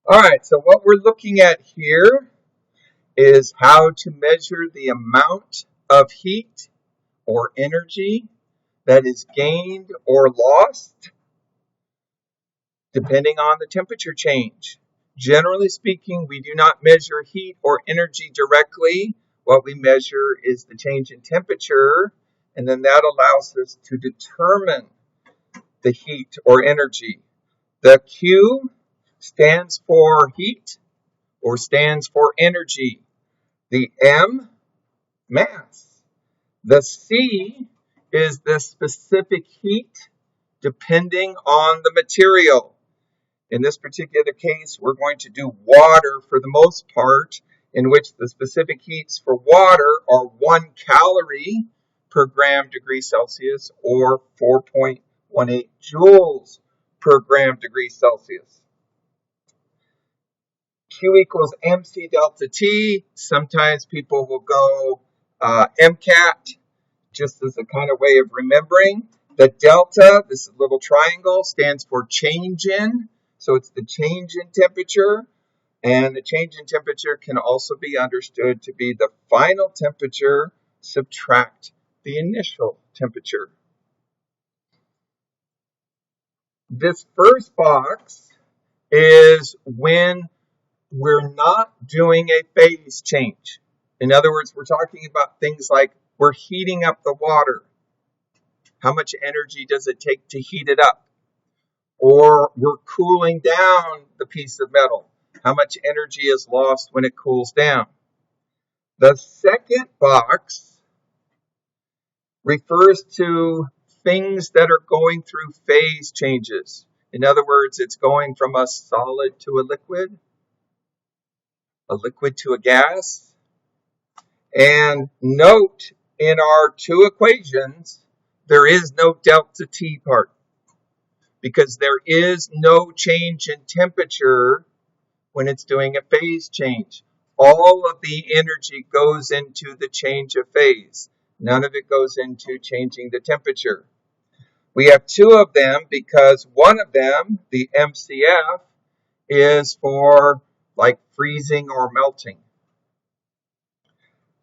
All right, so what we're looking at here is how to measure the amount of heat or energy that is gained or lost depending on the temperature change. Generally speaking, we do not measure heat or energy directly. What we measure is the change in temperature, and then that allows us to determine the heat or energy. The Q stands for heat or stands for energy. The M, mass. The C is the specific heat depending on the material. In this particular case, we're going to do water for the most part, in which the specific heats for water are 1 calorie per gram degree Celsius or 4.18 joules per gram degree Celsius. Q equals MC delta T. Sometimes people will go MCAT, just as a kind of way of remembering. The delta, this little triangle, stands for change in. So it's the change in temperature. And the change in temperature can also be understood to be the final temperature subtract the initial temperature. This first box is when we're not doing a phase change. In other words, we're talking about things like we're heating up the water. How much energy does it take to heat it up? Or we're cooling down the piece of metal. How much energy is lost when it cools down? The second box refers to things that are going through phase changes. In other words, it's going from a solid to a liquid to a gas. And note, in our two equations, there is no delta T part, because there is no change in temperature when it's doing a phase change. All of the energy goes into the change of phase. None of it goes into changing the temperature. We have two of them because one of them, the MCF, is for like freezing or melting.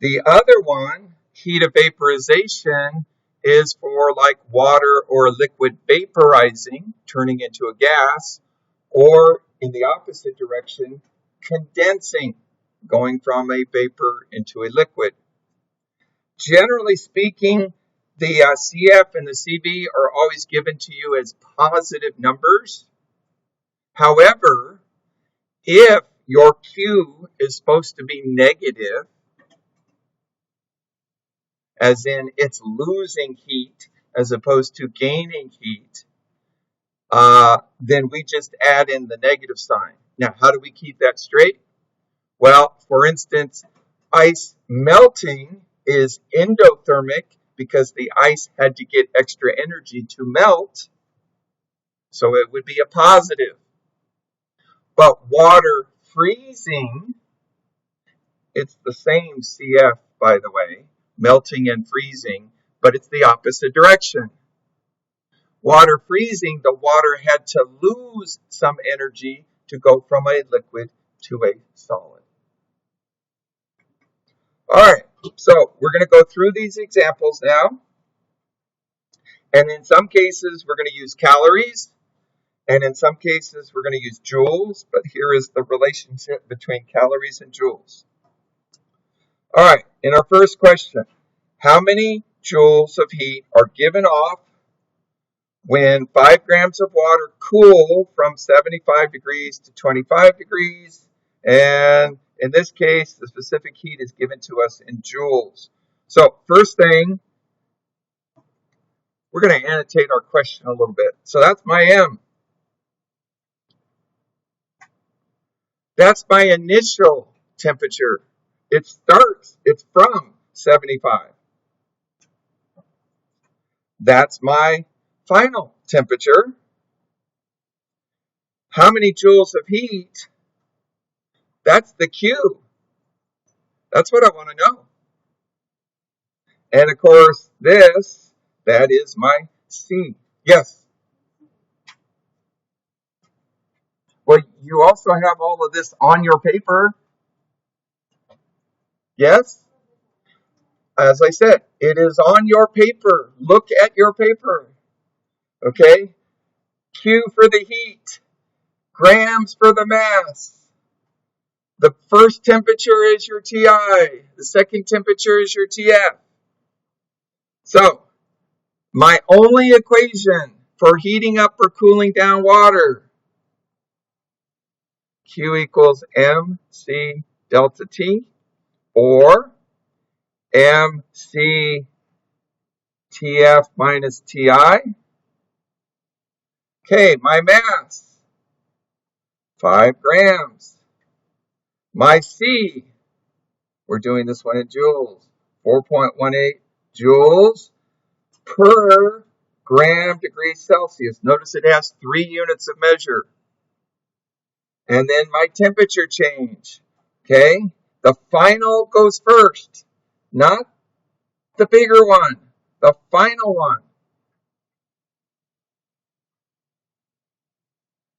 The other one, heat of vaporization, is for like water or liquid vaporizing, turning into a gas, or in the opposite direction, condensing, going from a vapor into a liquid. Generally speaking, the CF and the CV are always given to you as positive numbers. However, if your Q is supposed to be negative, as in it's losing heat as opposed to gaining heat, then we just add in the negative sign. Now, how do we keep that straight? Well, for instance, ice melting is endothermic because the ice had to get extra energy to melt, so it would be a positive. But water freezing, it's the same CF, by the way, melting and freezing, but it's the opposite direction. Water freezing, the water had to lose some energy to go from a liquid to a solid. All right, so we're going to go through these examples now. And in some cases, we're going to use calories. And in some cases, we're going to use joules. But here is the relationship between calories and joules. All right, in our first question, how many joules of heat are given off when 5 grams of water cool from 75 degrees to 25 degrees? And in this case, the specific heat is given to us in joules. So first thing, we're going to annotate our question a little bit. So that's my M. That's my initial temperature. It's from 75. That's my final temperature. How many joules of heat? That's the Q. That's what I want to know. And of course, that is my C. Yes. Well, you also have all of this on your paper. Yes? As I said, it is on your paper. Look at your paper. Okay? Q for the heat, grams for the mass. The first temperature is your TI. The second temperature is your TF. So, my only equation for heating up or cooling down water, Q equals MC delta T, or MC TF minus TI. Okay, my mass, 5 grams. My C, we're doing this one in joules, 4.18 joules per gram degree Celsius. Notice it has 3 units of measure. And then my temperature change. Okay, the final goes first, not the bigger one, the final one.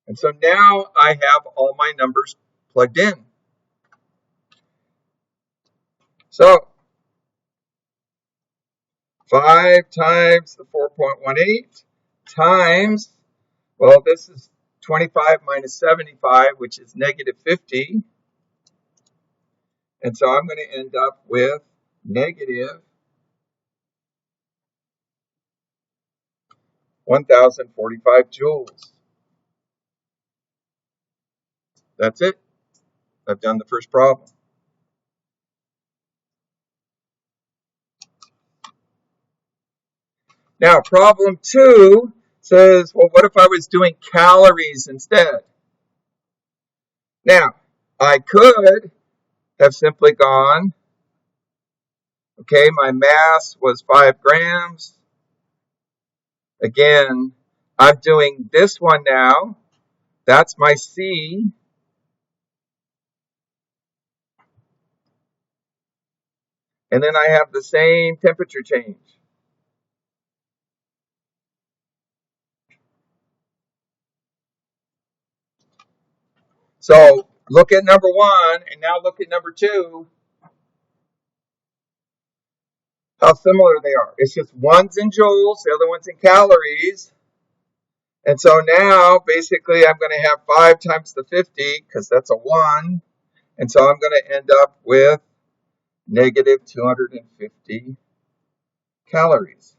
And so now I have all my numbers plugged in. So 5 times the 4.18 times, well, this is 25 minus 75, which is negative 50. And so I'm going to end up with negative 1,045 joules. That's it. I've done the first problem. Now, problem 2 says, well, what if I was doing calories instead? Now, I could have simply gone, okay, my mass was 5 grams. Again, I'm doing this one now. That's my C. And then I have the same temperature change. So look at number 1 and now look at number 2. How similar they are. It's just one's in joules, the other one's in calories. And so now basically I'm going to have 5 times the 50 because that's a 1. And so I'm going to end up with negative 250 calories.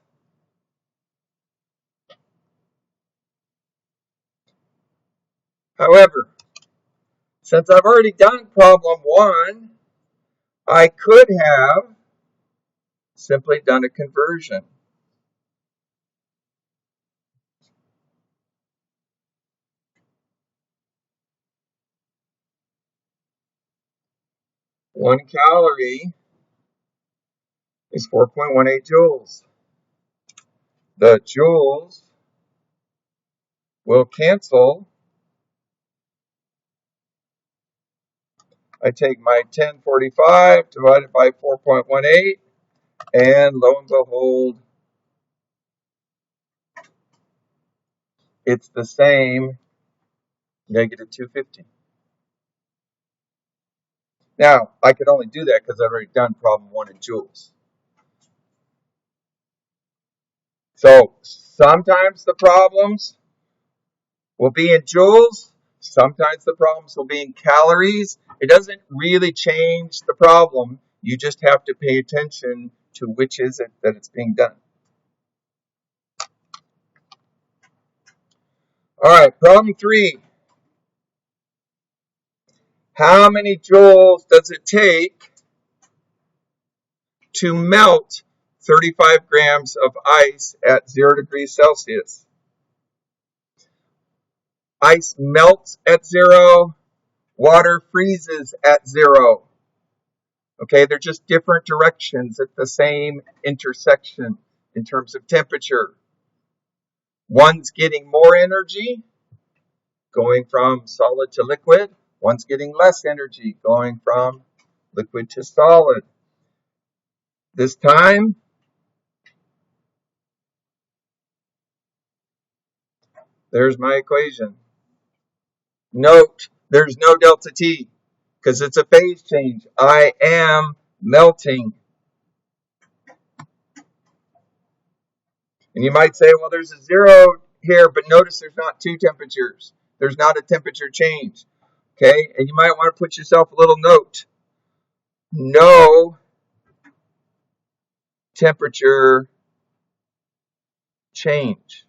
However, since I've already done problem 1, I could have simply done a conversion. One calorie is 4.18 joules. The joules will cancel. I take my 1045 divided by 4.18, and lo and behold, it's the same, negative 250. Now, I could only do that because I've already done problem 1 in joules. So sometimes the problems will be in joules. Sometimes the problems will be in calories. It doesn't really change the problem. You just have to pay attention to which is it that it's being done. All right, problem 3. How many joules does it take to melt 35 grams of ice at 0 degrees Celsius? Ice melts at 0. Water freezes at 0. Okay, they're just different directions at the same intersection in terms of temperature. One's getting more energy, going from solid to liquid. One's getting less energy, going from liquid to solid. This time, there's my equation. Note, there's no delta T because it's a phase change. I am melting. And you might say, well, there's a 0 here, but notice there's not two temperatures. There's not a temperature change. Okay, and you might want to put yourself a little note. No temperature change.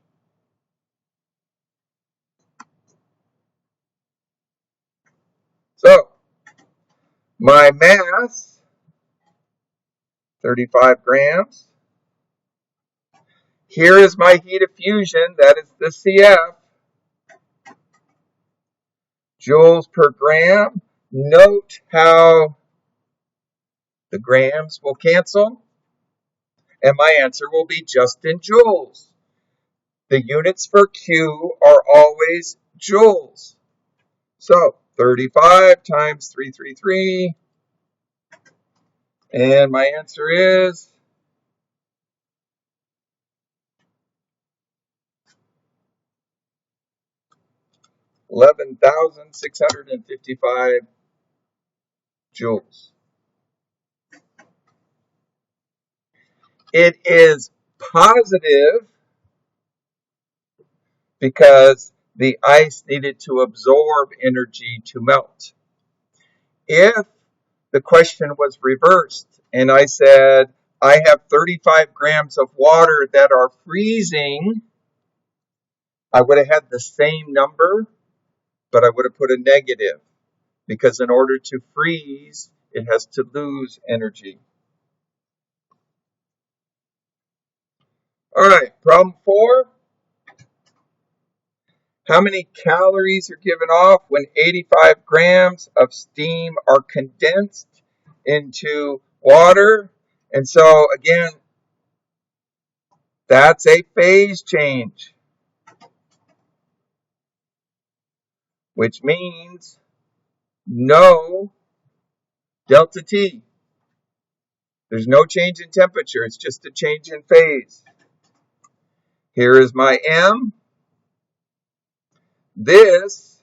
So, my mass, 35 grams. Here is my heat of fusion, that is the CF, joules per gram. Note how the grams will cancel, and my answer will be just in joules. The units for Q are always joules. So 35 times 333, and my answer is 11,655 joules. It is positive because the ice needed to absorb energy to melt. If the question was reversed and I said, I have 35 grams of water that are freezing, I would have had the same number, but I would have put a negative because in order to freeze, it has to lose energy. All right, problem 4. How many calories are given off when 85 grams of steam are condensed into water? And so, again, that's a phase change, which means no delta T. There's no change in temperature. It's just a change in phase. Here is my M. This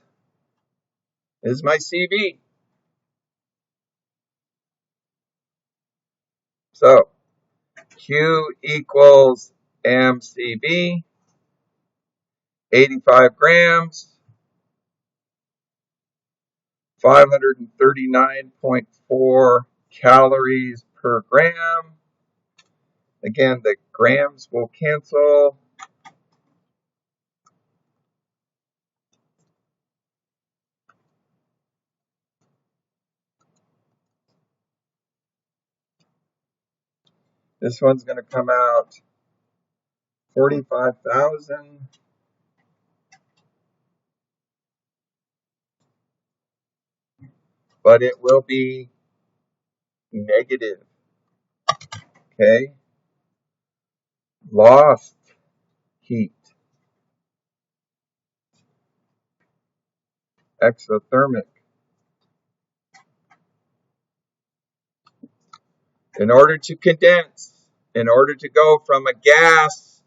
is my CV. So Q equals MCV, 85 grams, 539.4 calories per gram. Again, the grams will cancel. This one's going to come out 45,000. But it will be negative. Okay? Lost heat. Exothermic. In order to condense, in order to go from a gas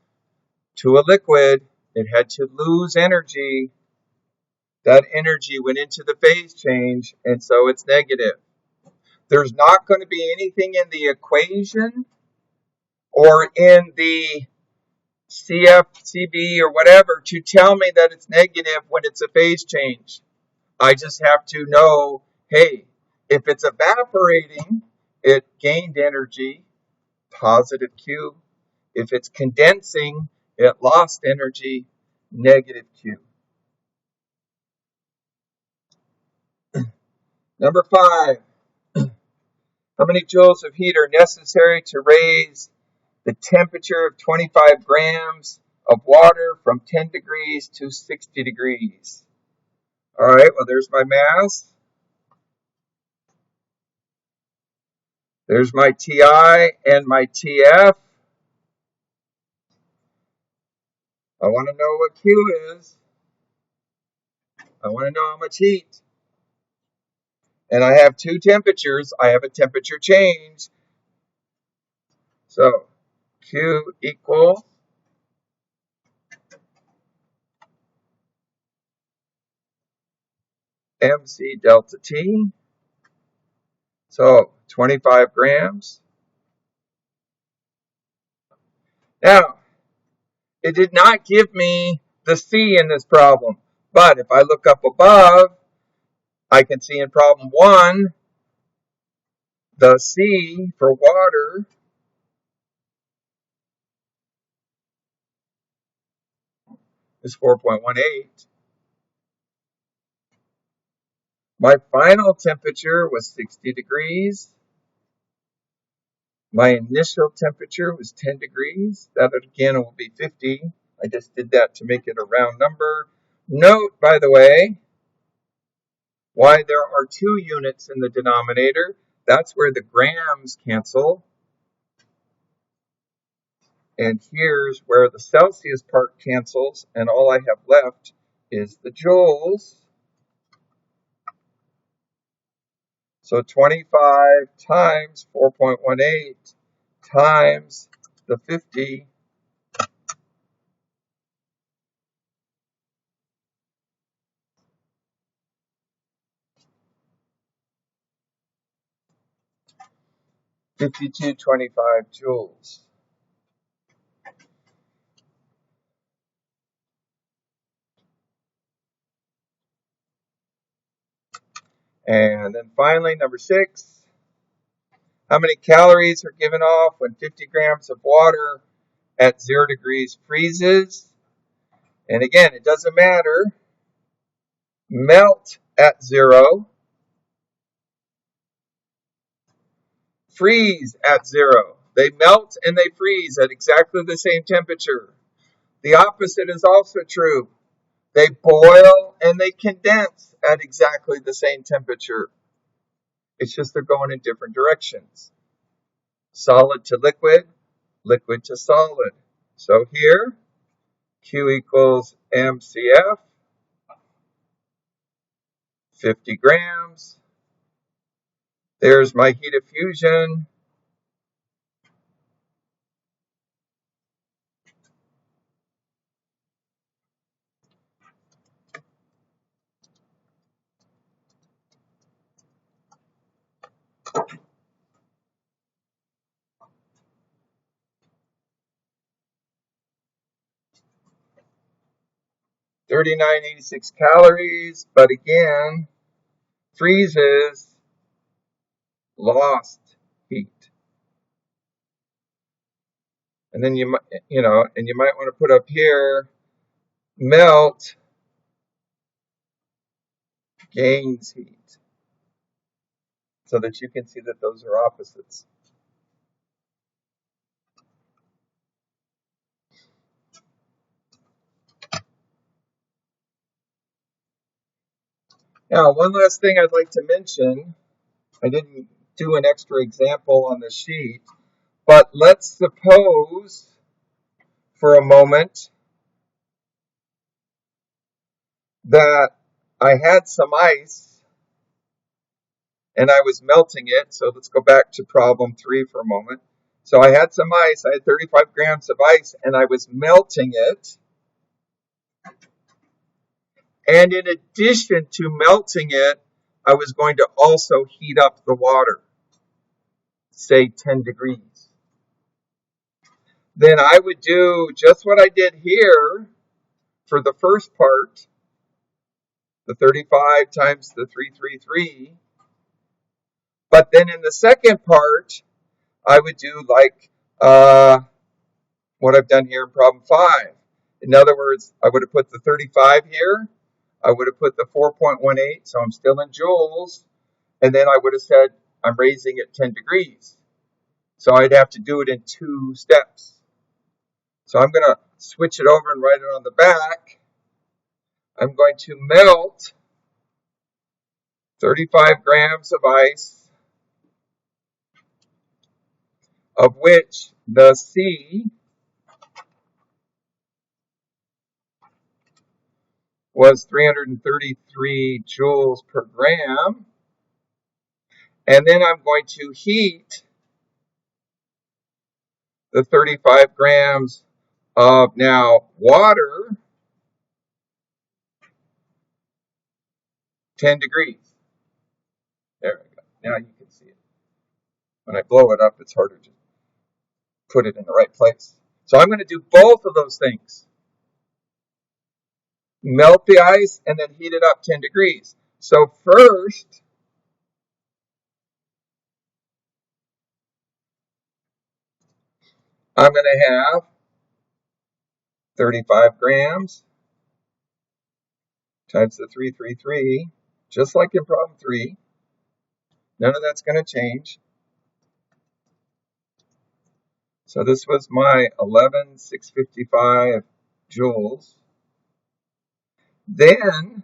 to a liquid, it had to lose energy. That energy went into the phase change, and so it's negative. There's not going to be anything in the equation or in the CF, CB, or whatever to tell me that it's negative when it's a phase change. I just have to know, hey, if it's evaporating, it gained energy, positive Q. If it's condensing, it lost energy, negative Q. Number 5, how many joules of heat are necessary to raise the temperature of 25 grams of water from 10 degrees to 60 degrees? All right, well, there's my mass. There's my TI and my TF. I want to know what Q is. I want to know how much heat. And I have two temperatures. I have a temperature change. So Q equals MC delta T. So 25 grams. Now, it did not give me the C in this problem, but if I look up above, I can see in problem 1, the C for water is 4.18. My final temperature was 60 degrees. My initial temperature was 10 degrees. That again will be 50. I just did that to make it a round number. Note, by the way, why there are 2 units in the denominator. That's where the grams cancel. And here's where the Celsius part cancels, and all I have left is the joules. So 25 times 4.18 times the 50 . 5225 joules. And then finally, number 6, how many calories are given off when 50 grams of water at 0 degrees freezes? And again, it doesn't matter. Melt at 0. Freeze at 0. They melt and they freeze at exactly the same temperature. The opposite is also true. They boil and they condense at exactly the same temperature. It's just they're going in different directions. Solid to liquid, liquid to solid. So here, Q equals MCF, 50 grams. There's my heat of fusion. $39.86 calories, but again, freezes, lost heat. And then you might want to put up here, melt, gains heat, so that you can see that those are opposites. Now, one last thing I'd like to mention. I didn't do an extra example on the sheet, but let's suppose for a moment that I had some ice and I was melting it. So let's go back to problem 3 for a moment. So I had some ice. I had 35 grams of ice and I was melting it. And in addition to melting it, I was going to also heat up the water, say 10 degrees. Then I would do just what I did here for the first part, the 35 times the 333. But then in the second part, I would do like what I've done here in problem 5. In other words, I would have put the 35 here. I would have put the 4.18, so I'm still in joules. And then I would have said I'm raising it 10 degrees. So I'd have to do it in 2 steps. So I'm going to switch it over and write it on the back. I'm going to melt 35 grams of ice, of which the C was 333 joules per gram. And then I'm going to heat the 35 grams of now water 10 degrees. There we go. Now you can see it. When I blow it up, it's harder to put it in the right place. So I'm going to do both of those things. Melt the ice and then heat it up 10 degrees. So first, I'm going to have 35 grams times the 333, just like in problem 3. None of that's going to change. So this was my 11,655 joules. Then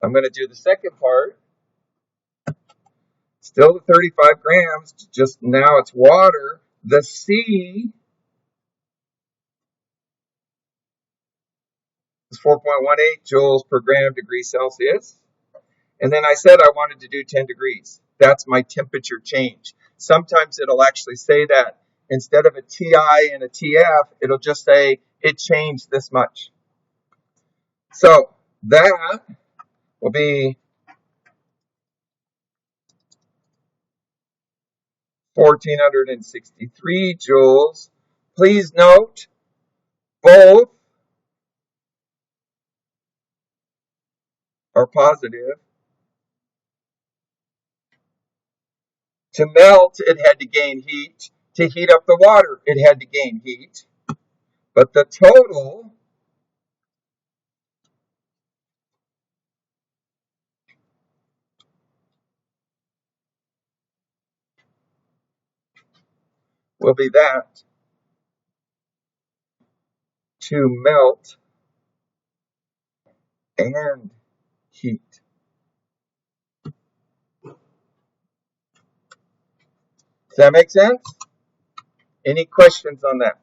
I'm going to do the second part. Still the 35 grams, just now it's water. The C is 4.18 joules per gram degree Celsius. And then I said I wanted to do 10 degrees. That's my temperature change. Sometimes it'll actually say that. Instead of a TI and a TF, it'll just say it changed this much. So that will be 1,463 joules. Please note, both are positive. To melt, it had to gain heat. To heat up the water, it had to gain heat. But the total will be that. To melt and heat. Does that make sense? Any questions on that?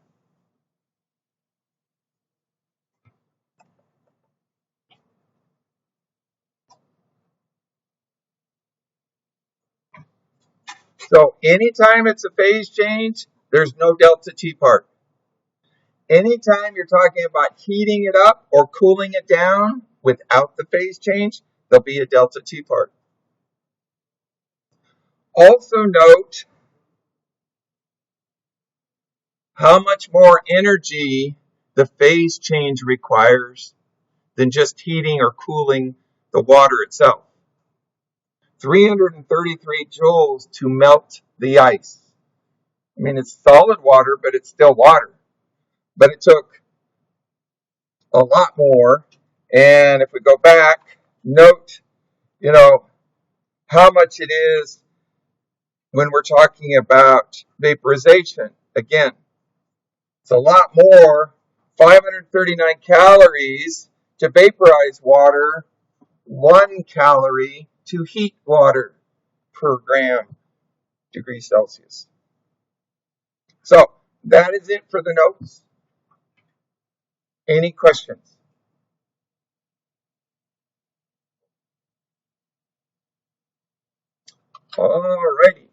So anytime it's a phase change, there's no delta T part. Anytime you're talking about heating it up or cooling it down without the phase change, there'll be a delta T part. Also note how much more energy the phase change requires than just heating or cooling the water itself. 333 joules to melt the ice. I mean, it's solid water, but it's still water. But it took a lot more. And if we go back, note, how much it is when we're talking about vaporization. Again, it's a lot more, 539 calories to vaporize water, 1 calorie to heat water per gram degree Celsius. So that is it for the notes. Any questions? All righty.